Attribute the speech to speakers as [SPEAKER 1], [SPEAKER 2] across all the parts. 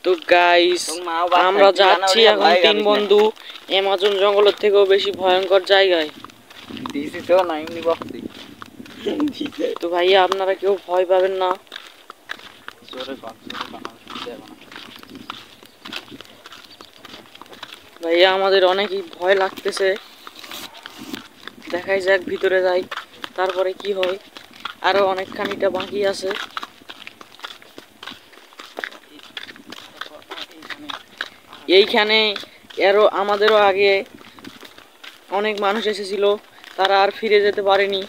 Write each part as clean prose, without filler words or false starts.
[SPEAKER 1] তো গাইস আমরা যাচ্ছি এখন তিন বন্ধু অ্যামাজন জঙ্গলের থেকেও বেশি ভয়ঙ্কর জায়গায়। তো ভাইয়া আপনারা কেউ ভয় পাবেন না। ভাইয়া আমাদের অনেকই ভয় লাগতেছে, দেখাই যাক ভিতরে যাই তারপরে কি হয়। আরো অনেকখানিটা বাকি আছে। এইখানে আমাদেরও আগে অনেক মানুষ এসেছিল, তারা আর ফিরে যেতে পারেনি।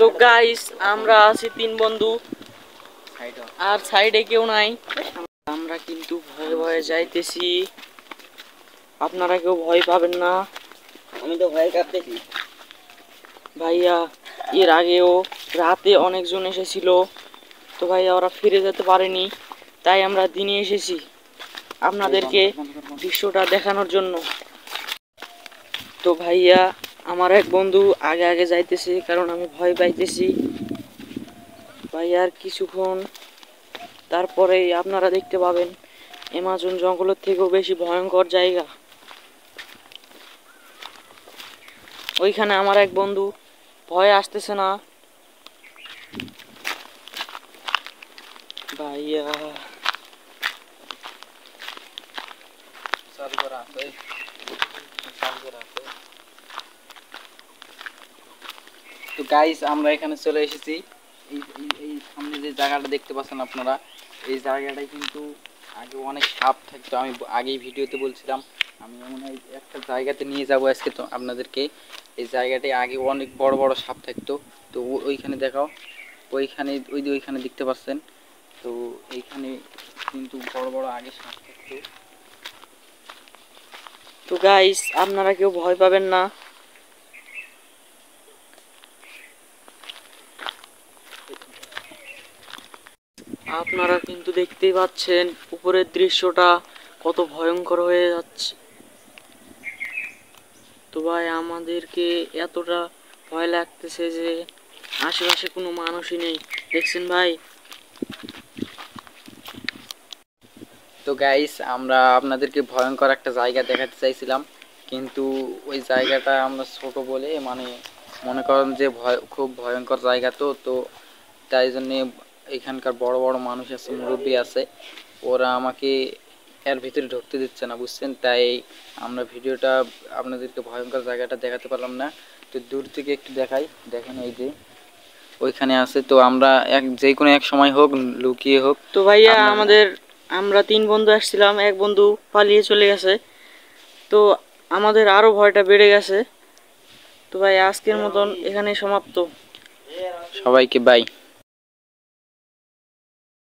[SPEAKER 1] তো গাইস আমরা আছি তিন বন্ধু, আর সাইডে কেউ নাই। আমরা কিন্তু ভয়ে ভয়ে যাইতেছি, আপনারা কেউ ভয় পাবেন না।
[SPEAKER 2] আমি তো ভয় কাঁপতেছি
[SPEAKER 1] ভাইয়া। এর আগেও রাতে অনেকজন এসেছিল, তো ভাইয়া ওরা ফিরে যেতে পারেনি, তাই আমরা দিনে এসেছি আপনাদেরকে দৃশ্যটা দেখানোর জন্য। তো ভাইয়া আমার এক বন্ধু আগে আগে যাইতেছে, কারণ আমি ভয় পাইতেছি। ভাইয়া আর কিছুক্ষণ তারপরেই আপনারা দেখতে পাবেন অ্যামাজন জঙ্গলের থেকেও বেশি ভয়ঙ্কর জায়গা। ওইখানে আমার এক বন্ধু ভয় আসতেছে না। ভাইয়া
[SPEAKER 2] তো গাইস আমরা এখানে চলে এসেছি। এই সামনে যে জায়গাটা দেখতে পাচ্ছেন আপনারা, এই জায়গাটায় কিন্তু আগে অনেক সাপ থাকতো। আমি আগেই ভিডিওতে বলছিলাম আমি মনে হয় একটা জায়গাতে নিয়ে যাবো আজকে তো আপনাদেরকে। এই জায়গাটায় আগে অনেক বড় বড় সাপ থাকতো। তো ওইখানে দেখাও, ওইখানে ওইখানে দেখতে পাচ্ছেন। তো এইখানে কিন্তু বড় বড় আগে সাপ থাকতো।
[SPEAKER 1] তো গাইস আপনারা কেউ ভয় পাবেন না। আপনারা কিন্তু দেখতেই পাচ্ছেন উপরের দৃশ্যটা কত ভয়ঙ্কর হয়ে যাচ্ছে। তো ভাই আমাদেরকে এতটা ভয় লাগতেছে যে আশেপাশে কোনো মানুষই নেই, দেখছেন ভাই।
[SPEAKER 2] তো গাইস আমরা আপনাদেরকে ভয়ঙ্কর একটা জায়গা দেখাতে চাইছিলাম, কিন্তু ওই জায়গাটা আমরা ছোট বলে মনে করেন যে খুব ভয়ঙ্কর জায়গা। তো তাই জন্যে এখানকার বড় বড় মানুষ আছে, মুরব্বী আছে, ওরা আমাকে এর ভিতরে ঢুকতে দিচ্ছে না, বুঝছেন। তাই আমরা ভিডিওটা আপনাদেরকে ভয়ঙ্কর জায়গাটা দেখাতে পারলাম না। তো দূর থেকে একটু দেখাই, দেখেন এই যে ওইখানে আছে। তো আমরা যে কোনো এক সময় হোক, লুকিয়ে হোক।
[SPEAKER 1] তো ভাইয়া আমরা তিন বন্ধু আসছিলাম, এক বন্ধু পালিয়ে চলে গেছে, তো আমাদের আরো ভয়টা বেড়ে গেছে। তো ভাই আজকের মতন এখানেই সমাপ্ত।
[SPEAKER 2] সবাইকে বাই।